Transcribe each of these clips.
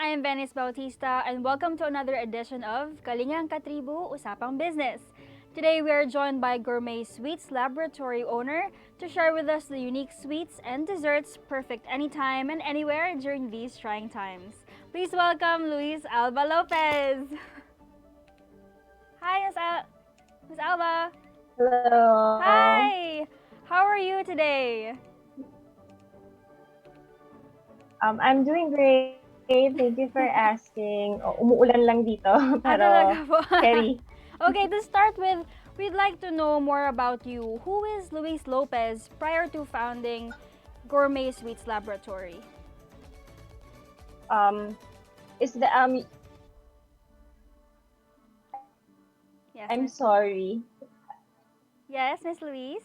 I'm Venice Bautista and welcome to another edition of Kalingang Katribu Usapang Business. Today we are joined by Gourmet Sweets Laboratory owner to share with us the unique sweets and desserts perfect anytime and anywhere during these trying times. Please welcome Louise Alba-Lopez. Hi, Ms. Alba. Hello. Hi. How are you today? I'm doing great. Thank you for asking. Umuulan lang dito, pero Talaga po. carry. Okay, to start with, we'd like to know more about you. Who is Louise Lopez prior to founding Gourmet Sweets Laboratory? Is the Yes, I'm Miss. sorry. Yes, Miss Louise.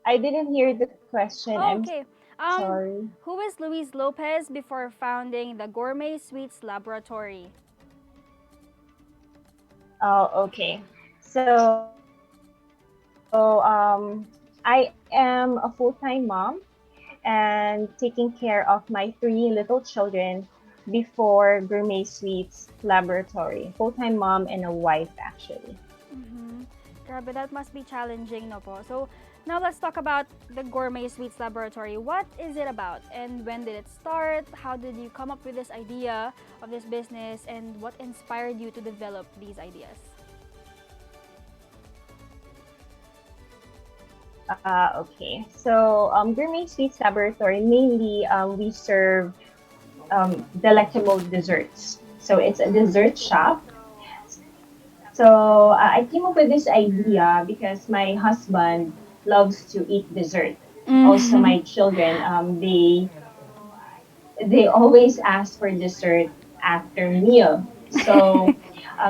I didn't hear the question. Oh, I'm okay. sorry. Who is Louise Lopez before founding the Gourmet Sweets Laboratory? Oh, okay. So, I am a full-time mom and taking care of my three little children before Gourmet Sweets Laboratory. Full-time mom and a wife, actually. Mm-hmm. Grabe, that must be challenging, no po? So, now let's talk about the Gourmet Sweets Laboratory. What is it about and when did it start? How did you come up with this idea of this business and what inspired you to develop these ideas? Okay. So, Gourmet Sweets Laboratory, mainly we serve delectable desserts. So, it's a dessert shop. So, I came up with this idea because my husband loves to eat dessert. Also, Mm-hmm. my children, they always ask for dessert after meal. So,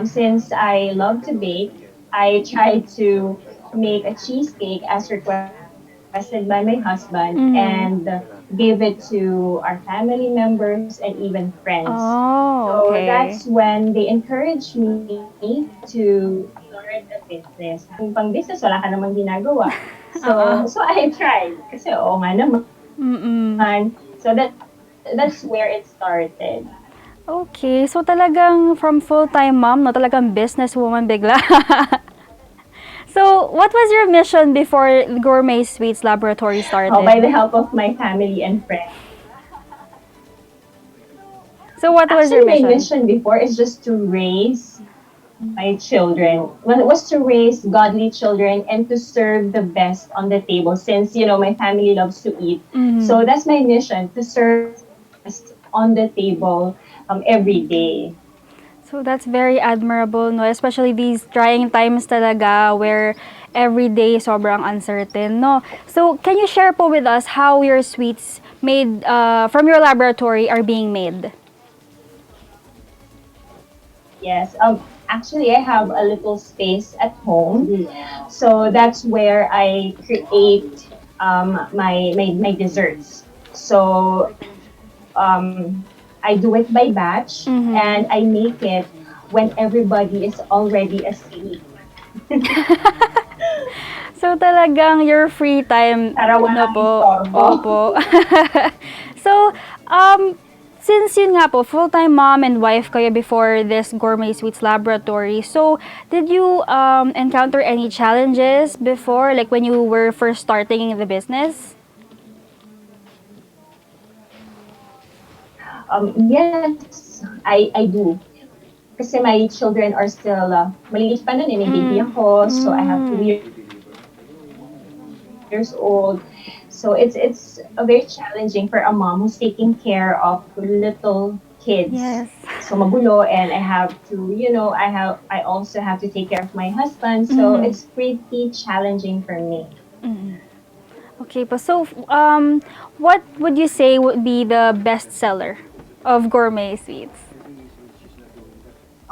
since I love to bake, I tried to make a cheesecake as requested by my husband Mm-hmm. and gave it to our family members and even friends. Oh, So okay. that's when they encouraged me to start a business. Kung pang business, wala ka namang ginagawa. Uh-uh. So I tried. Kasi oo nga naman. Mm-mm. So that's where it started. Okay, so talagang from full-time mom, no, talagang businesswoman bigla. So, what was your mission before Gourmet Sweets Laboratory By the started? help of my family and friends. So, what was your Actually, my mission? mission before is just to raise my children. Well, it was to raise godly children and to serve the best on the table since, my family loves to eat. Mm-hmm. So that's my mission, to serve the best on the table every day. So that's very admirable, no? Especially these trying times talaga where every day sobrang uncertain, no? So can you share po with us how your sweets made from your laboratory are being made? Yes. Actually, I have a little space at home. So that's where I create my desserts. So I do it by batch Mm-hmm. and I make it when everybody is already asleep. So talagang your free time Para na walang po. istorbo. Opo. So, since yun nga po, full-time mom and wife kayo before this Gourmet Sweets Laboratory, so did you encounter any challenges before, like when you were first starting the business? Yes, I do. Kasi my children are still, maliit pa nun may baby Mm. ako, so I have two Mm. years old. So it's very challenging for a mom who's taking care of little kids. Yes. So magulo, and I have to, I also have to take care of my husband. So Mm. it's pretty challenging for me. Mm. Okay po. So, what would you say would be the best seller of Gourmet Sweets?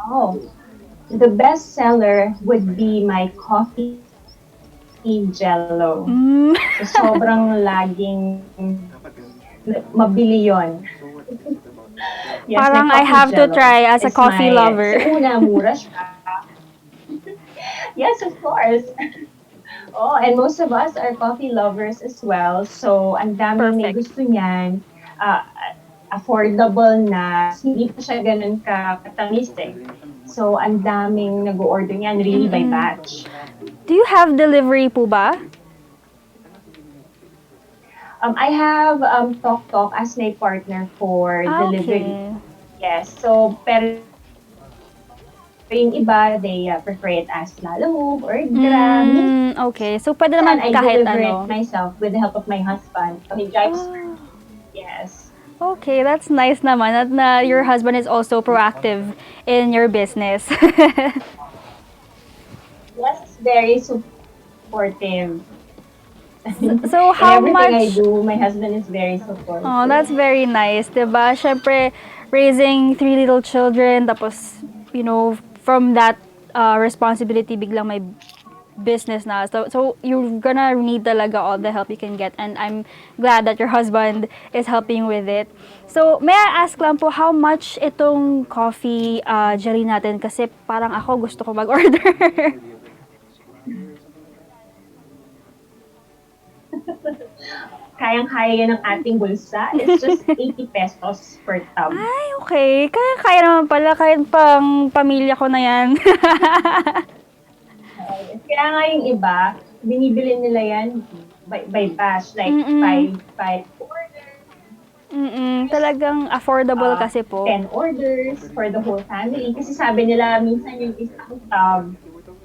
Oh, the best seller would be my coffee jello. Mm. So sobrang laging mabili yon. Yes, my Parang I coffee have to jello. try as a It's coffee my, kasi lover. una, mura siya. Yes, of course. Oh, and most of us are coffee lovers as well. So, ang daming may Perfect. gusto niyan. Uh, affordable na, hindi pa siya ganun katamis eh. So, ang daming nag-order niyan, really by batch. Do you have delivery po ba? I have Tok Tok as my partner for delivery. Okay. Yes, so, pero yung iba, they prefer it as Lala Move or Grab. Okay, so pwede naman I kahit deliver ano. it myself with the help of my husband. So, he drives Ah. Yes. Okay, that's nice naman at na your husband is also proactive in your business. Yes, it's very supportive. So In how everything I much? do, my husband is very supportive. Oh, that's very nice, 'di ba? Syempre, raising 3 little children, tapos, from that responsibility, biglang may business na. So you're gonna need talaga all the help you can get, and I'm glad that your husband is helping with it. So, may I ask lang po, how much itong coffee jelly natin? Kasi parang ako gusto ko mag-order. Kayang-kaya yan ng ating bulsa. It's just 80 pesos per tub. Ay, okay. Kaya naman pala, kahit pang pamilya ko na yan. Kaya nga yung iba, binibili nila yan by batch, like five orders, Talagang affordable kasi po. 10 orders for the whole family. Kasi sabi nila, minsan yung isang tub,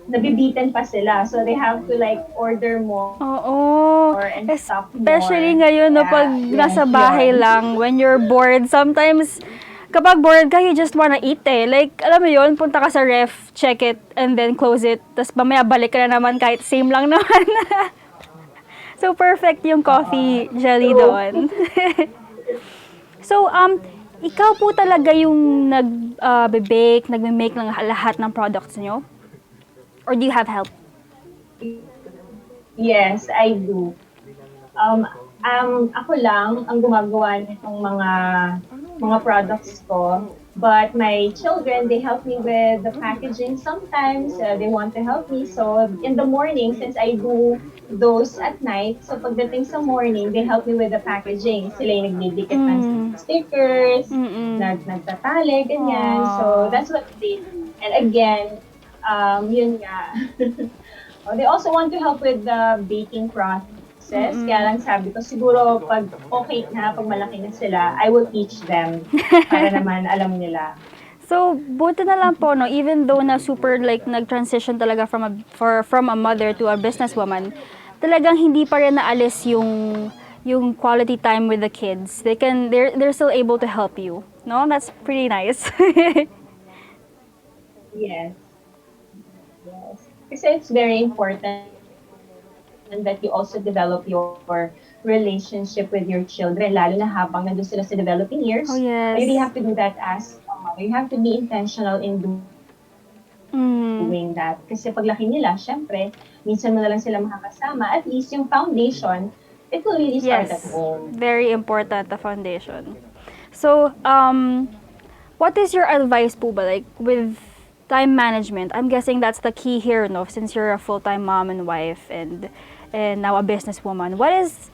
nabibitin pa sila. So they have to like order more. Oo. And stock Especially more. ngayon, no, Yeah, pag nasa bahay yun. lang, when you're bored, sometimes, kapag bored ka, you just wanna eat eh. Like, alam mo yun, punta ka sa ref, check it, and then close it. Tapos mamaya balik ka na naman kahit same lang naman. So, perfect yung coffee jelly doon. So, ikaw po talaga yung nag-bake, nagme-make ng lahat ng products nyo? Or do you have help? Yes, I do. Ako lang ang gumagawa nitong mga products ko. But my children, they help me with the packaging sometimes. They want to help me. So in the morning, since I do those at night, so pagdating sa morning, they help me with the packaging. Sila yung nagdidikit ng stickers, nagtatali, ganyan. So that's what they do. And again, yun nga. They also want to help with the baking process. Kaya lang sabi ko, siguro pag okay na, pag malaki na sila, I will teach them para naman alam nila. So, buti na lang po, no, even though na super like nag-transition talaga from a mother to a businesswoman, talagang hindi pa rin naalis yung quality time with the kids. They're still able to help you. No? That's pretty nice. Yes. Yes. Kasi it's very important that you also develop your relationship with your children, lalo na habang nandun sila sa developing years. Oh, yes. You really have to do that as you have to be intentional in doing that. Kasi paglaki nila, syempre, minsan mo na lang sila makakasama. At least yung foundation, it will really start at home. Very important, the foundation. So, what is your advice po ba, like, with time management? I'm guessing that's the key here, no? Since you're a full-time mom and wife and now a businesswoman. What is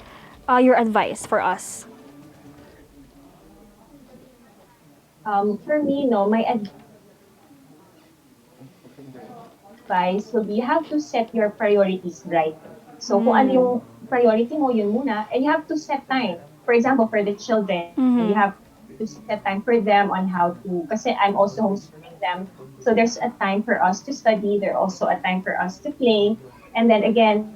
your advice for us? For me, no, my advice will be you have to set your priorities right. So, kung ano yung priority mo, yun muna. And you have to set time. For example, for the children, you have to set time for them on how to, kasi I'm also homeschooling them. So there's a time for us to study. There's also a time for us to play. And then again,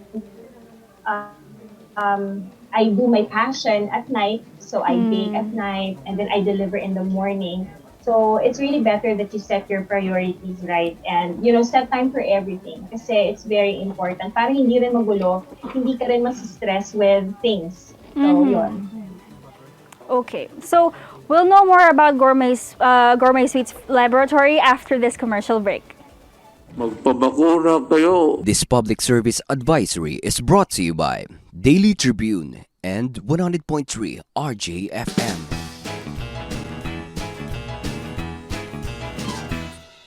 I do my passion at night. So I bake at night and then I deliver in the morning. So it's really better that you set your priorities right and, set time for everything. Kasi it's very important. Para hindi rin magulo, hindi ka rin masistress with things. So, yun. Okay, so we'll know more about Gourmet Sweets Laboratory after this commercial break. Magpabakura kayo. This public service advisory is brought to you by Daily Tribune and 100.3 RJFM.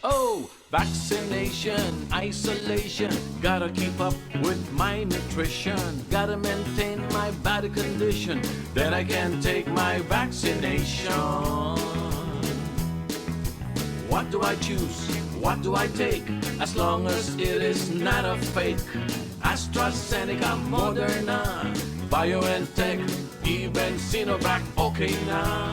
Oh, Vaccination, isolation, gotta keep up with my nutrition. Gotta maintain my body condition, then I can take my vaccination. What do I choose? What do I take? As long as it is not a fake. AstraZeneca, Moderna, BioNTech, even Sinovac, okay na.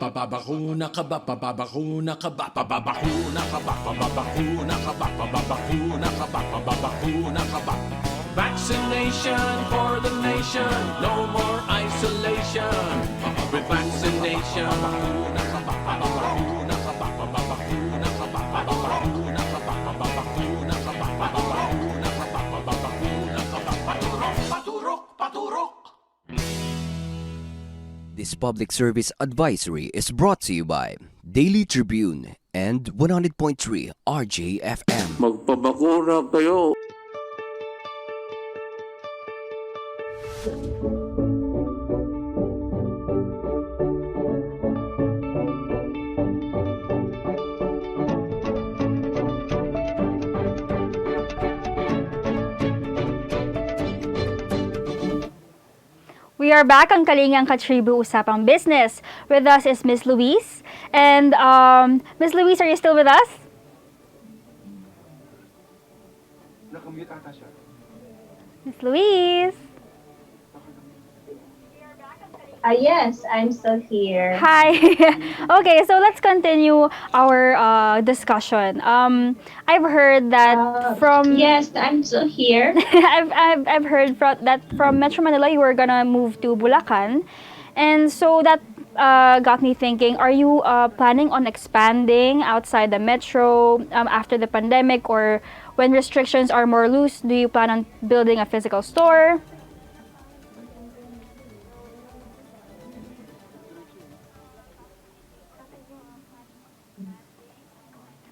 Babakuna ka ba? Babakuna ka ba? Babakuna ka ba? Babakuna ka ba? Babakuna ka ba? Babakuna ka ba? Vaccination for the nation, no more isolation. With vaccination, babakuna ka ba? Babakuna ka ba? Babakuna ka ba? Babakuna ka ba? Babakuna ka ba? Babakuna ka ba? Babakuna ka ba? Paturok, paturok, paturok. This public service advisory is brought to you by Daily Tribune and 100.3 RJFM. Magpabakuna kayo. We are back on Kalingang Katribu Usapang Business. With us is Miss Louise. And Miss Louise, are you still with us? Nakamute ata siya. Miss Louise. Yes, I'm still here. Hi. Okay, so let's continue our discussion. I've heard that from Yes, I'm still here. I've heard from Metro Manila you were gonna move to Bulacan, and so that got me thinking: are you planning on expanding outside the metro after the pandemic, or when restrictions are more loose? Do you plan on building a physical store?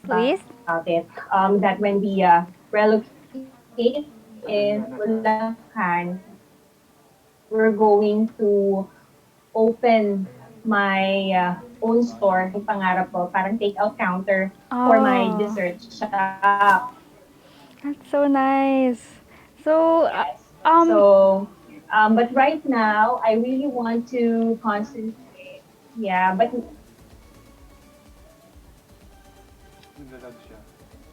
Louise? About it. That when we relocated in Bulacan, we're going to open my own store. Yung pangarap ko, parang take-out counter for my Oh. dessert shop. That's so nice. So, Yes. um, But right now, I really want to concentrate. Yeah, but Naglalag siya.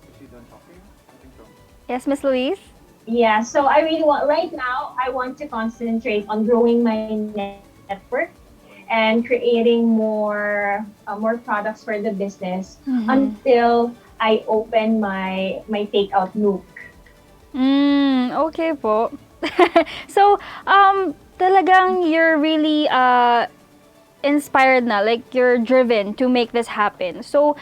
Is she done talking? I think so. yes, Miss Louise? yeah, so I really want, right now, I want to concentrate on growing my network and creating more products for the business until I open my takeout nook. Okay po. So, talagang you're really inspired na, like you're driven to make this happen. So,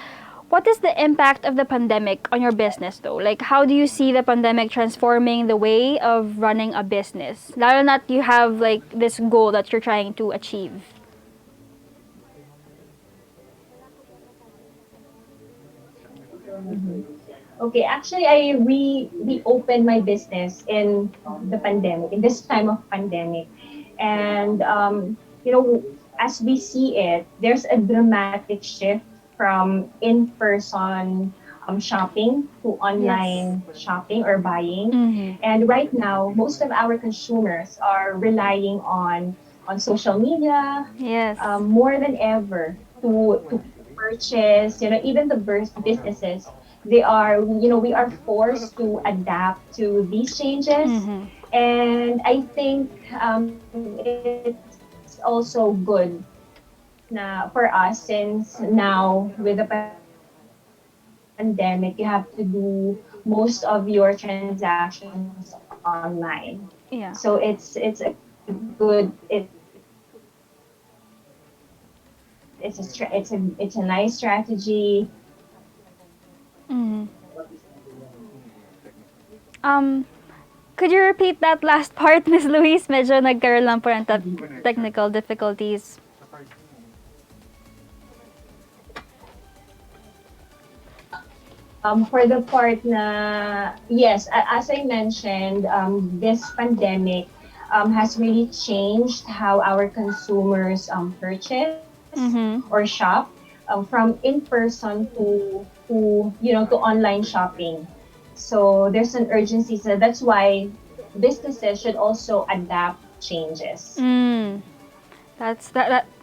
what is the impact of the pandemic on your business though? Like, how do you see the pandemic transforming the way of running a business? Lalo na't you have like this goal that you're trying to achieve. Okay, actually, I reopened my business in the pandemic, in this time of pandemic. And, as we see it, there's a dramatic shift from in-person shopping to online shopping or buying. And right now, most of our consumers are relying on social media Yes. more than ever to purchase. Even the businesses, we are forced to adapt to these changes. And I think it's also good for us, since now with the pandemic, you have to do most of your transactions online. Yeah. So it's a good it's a nice strategy. Could you repeat that last part, Miss Louise? Medyo nagkaroon lang po ng technical difficulties. For the part na, yes, as I mentioned, this pandemic has really changed how our consumers purchase or shop, from in-person to online shopping. So there's an urgency. So that's why businesses should also adapt changes.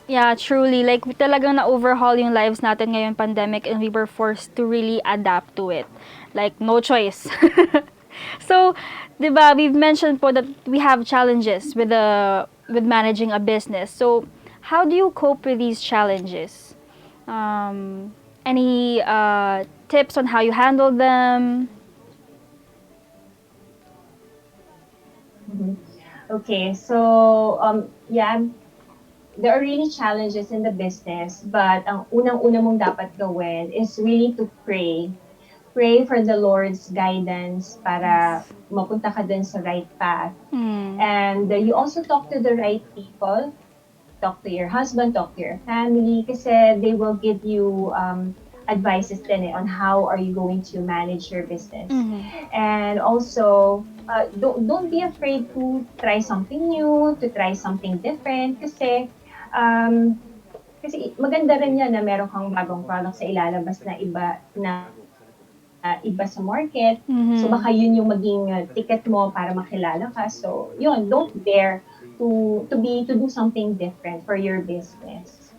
Yeah, truly. Like, talagang na-overhaul yung lives natin ngayong pandemic and we were forced to really adapt to it. Like, no choice. So, di ba, we've mentioned po that we have challenges with managing a business. So, how do you cope with these challenges? Any tips on how you handle them? Okay, so yeah, there are really challenges in the business, but ang unang-una mong dapat gawin is really to pray. Pray for the Lord's guidance para mapunta ka dun sa right path. And you also talk to the right people. Talk to your husband, talk to your family, kasi they will give you advices din on how are you going to manage your business. And also, don't be afraid to try something new, to try something different, kasi maganda rin yan na meron kang bagong product sa ilalabas na iba sa market. So baka yun yung maging ticket mo para makilala ka. So yun, don't dare to do something different for your business.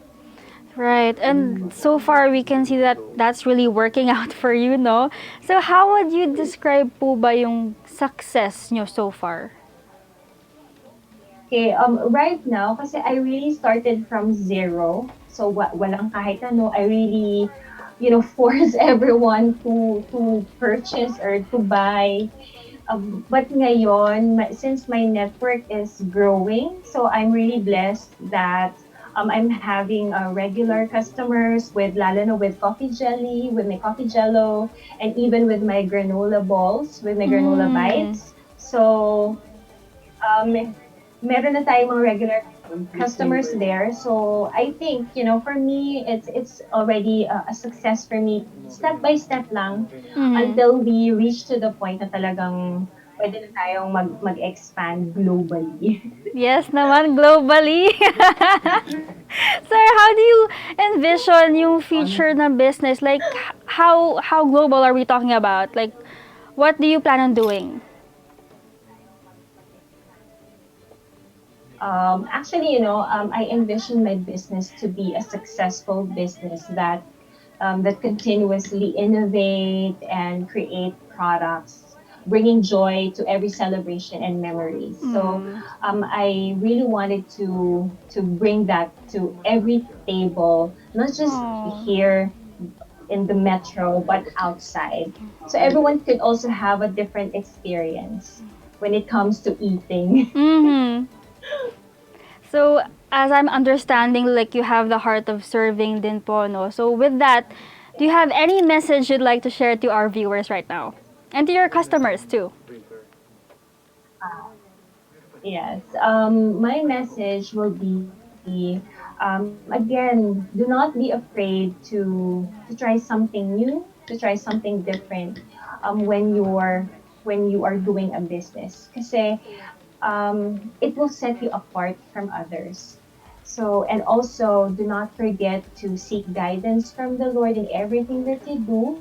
Right. And so far we can see that that's really working out for you, no? So how would you describe po ba yung success nyo so far? Okay, right now, kasi I really started from zero. So walang kahit ano, I really force everyone to purchase or to buy. But ngayon, since my network is growing, so I'm really blessed that I'm having regular customers lalo na with coffee jelly, with my coffee jello, and even with my granola balls, with my granola bites. So, meron na tayong mga regular customers there. So I think, for me, it's already a success for me. Step by step lang until we reach to the point na talagang pwede na tayong mag-expand globally. Yes naman, globally. Sir, how do you envision yung future ng business? Like, how global are we talking about? Like, what do you plan on doing? Actually, I envision my business to be a successful business that continuously innovate and create products, bringing joy to every celebration and memories. So, I really wanted to bring that to every table, not just here in the metro, but outside. So everyone could also have a different experience when it comes to eating. So, as I'm understanding, like, you have the heart of serving din po, no? So, with that, do you have any message you'd like to share to our viewers right now? And to your customers, too? Yes. My message will be, again, do not be afraid to try something new, to try something different when you are doing a business. Kasi it will set you apart from others. So, and also, do not forget to seek guidance from the Lord in everything that you do.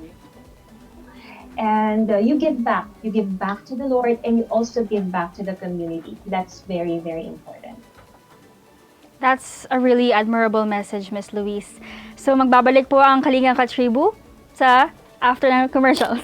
And you give back. You give back to the Lord, and you also give back to the community. That's very, very important. That's a really admirable message, Miss Louise. So, magbabalik po ang Kalingang Katribu sa after ng commercials.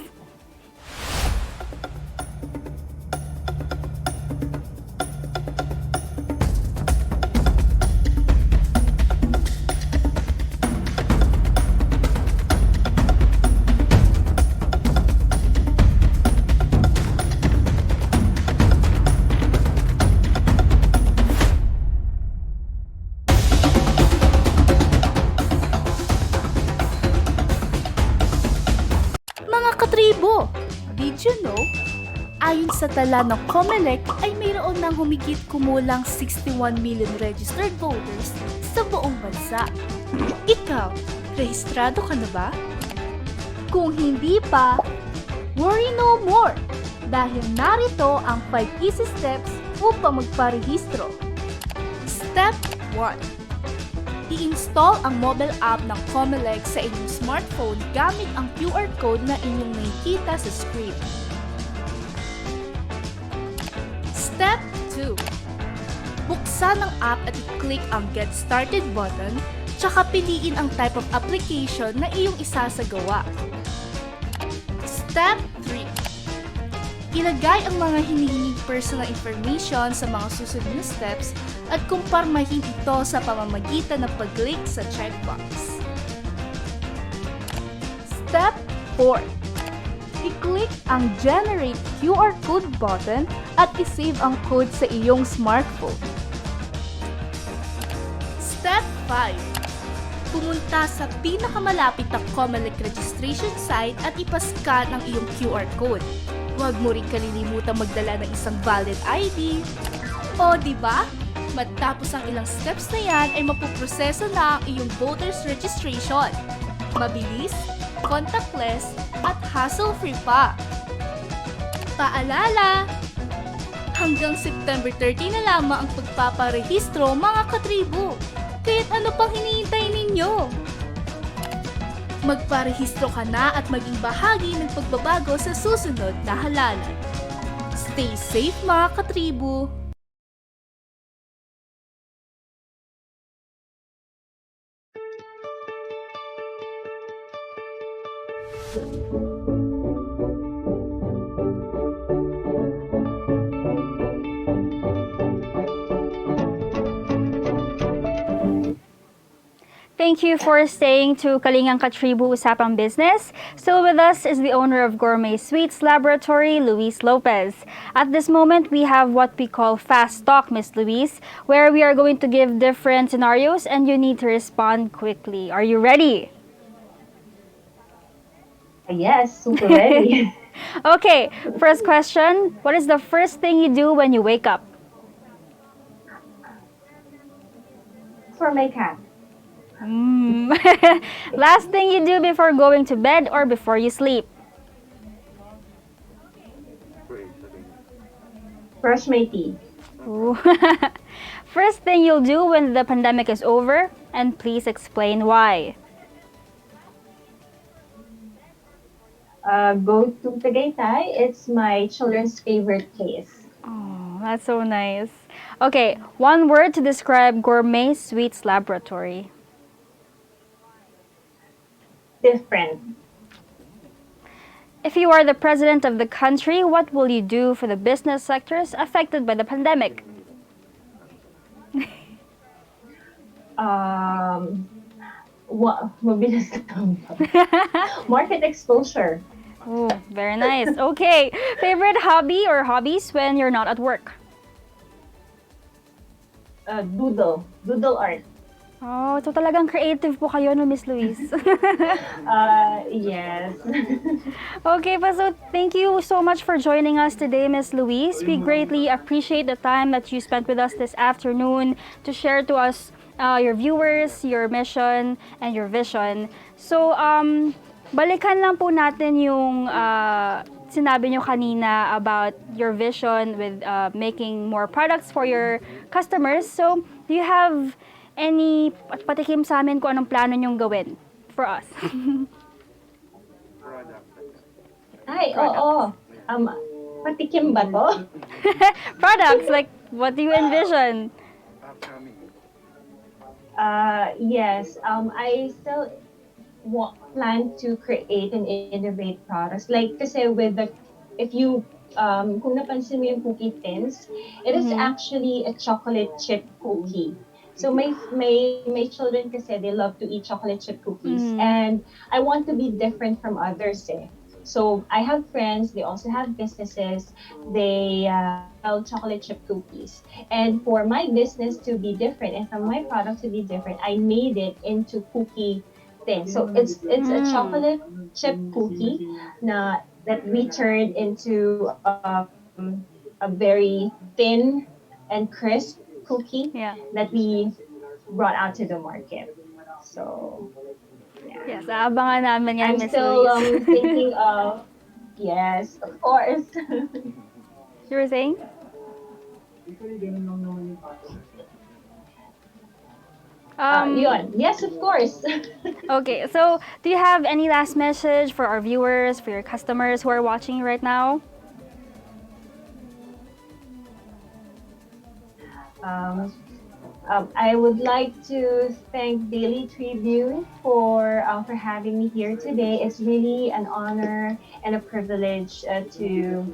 Katribo, did you know? Ayon sa tala ng COMELEC ay mayroon ng humigit kumulang 61 million registered voters sa buong bansa. Ikaw, rehistrado ka na ba? Kung hindi pa, worry no more! Dahil narito ang 5 easy steps upang magparehistro. Step 1. I-install ang mobile app ng Comelec sa inyong smartphone gamit ang QR code na inyong nakikita sa screen. Step 2. Buksan ang app at i-click ang Get Started button, tsaka piliin ang type of application na iyong isasagawa. Step 3. Ilagay ang mga hinihinging personal information sa mga susunod na steps at kumpirmahin ito sa pamamagitan ng pag-click sa checkbox. Step 4. I-click ang Generate QR Code button at i-save ang code sa iyong smartphone. Step 5. Pumunta sa pinakamalapit na Comelec registration site at ipascan ang iyong QR code. Huwag mo rin kalilimutang magdala ng isang valid ID. O, di ba? Matapos ang ilang steps na yan ay mapuproseso na ang iyong voter's registration. Mabilis, contactless, at hassle-free pa. Paalala! Hanggang September 30 na lamang ang pagpaparehistro, mga katribu. Kaya't ano pang hinihintay ninyo? Magparehistro ka na at maging bahagi ng pagbabago sa susunod na halalan. Stay safe, mga katribu! Thank you for staying to Kalingang Katribu Usapang Business. Still with us is the owner of Gourmet Sweets Laboratory, Louise Lopez. At this moment, we have what we call Fast Talk, Miss Louise, where we are going to give different scenarios and you need to respond quickly. Are you ready? Yes, super ready. Okay, first question. What is the first thing you do when you wake up? For my cat. Last thing you do before going to bed or before you sleep? Brush my teeth. Ooh. First thing you'll do when the pandemic is over, and please explain why. Go to Tagaytay. It's my children's favorite place. Oh, that's so nice. Okay, one word to describe Gourmet Sweets Laboratory. Different. If you are the president of the country, what will you do for the business sectors affected by the pandemic? Mabilis na market exposure. Oh, very nice. Okay, favorite hobby or hobbies when you're not at work? Doodle art. Oh, so talagang creative po kayo, no, Miss Louise? Yes. Okay, pa, so thank you so much for joining us today, Miss Louise. We greatly appreciate the time that you spent with us this afternoon to share to us your viewers, your mission, and your vision. So, balikan lang po natin yung sinabi nyo kanina about your vision with making more products for your customers. So, do you have any patikim sa amin kung anong plano nyong gawin for us? Ay, oo. Patikim ba to? Products, like what do you envision? Yes. I still plan to create and innovate products. Like, kasi with the, if you, kung napansin mo yung cookie tins, it is actually a chocolate chip cookie. So my children kasi, they love to eat chocolate chip cookies. And I want to be different from others eh. So I have friends, they also have businesses, they sell chocolate chip cookies. And for my business to be different and for my product to be different, I made it into cookie thing. So it's a chocolate chip cookie that we turned into a very thin and crisp cookie that we brought out to the market. So yeah. Yes, abangan namin yan, I'm Miss still Louise. thinking of, yes, of course. You were saying? Yun. Yes, of course. Okay, so do you have any last message for our viewers, for your customers who are watching right now? Um, I would like to thank Daily Tribune for having me here today. It's really an honor and a privilege to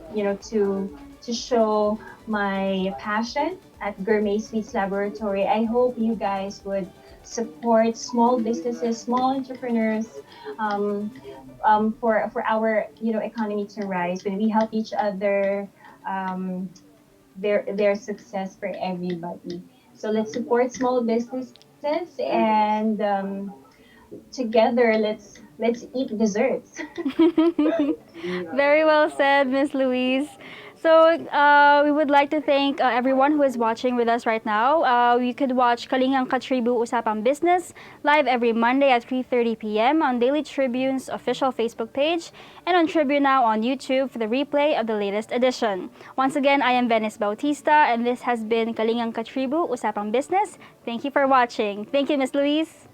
show my passion at Gourmet Sweets Laboratory. I hope you guys would support small businesses, small entrepreneurs, um, for our economy to rise. When we help each other, um, their success for everybody. So let's support small businesses and together let's eat desserts. Very well said, Miss Louise. So we would like to thank everyone who is watching with us right now. You could watch Kalingang Katribu Usapang Business live every Monday at 3:30 p.m. on Daily Tribune's official Facebook page and on Tribune Now on YouTube for the replay of the latest edition. Once again, I am Venice Bautista and this has been Kalingang Katribu Usapang Business. Thank you for watching. Thank you, Miss Louise.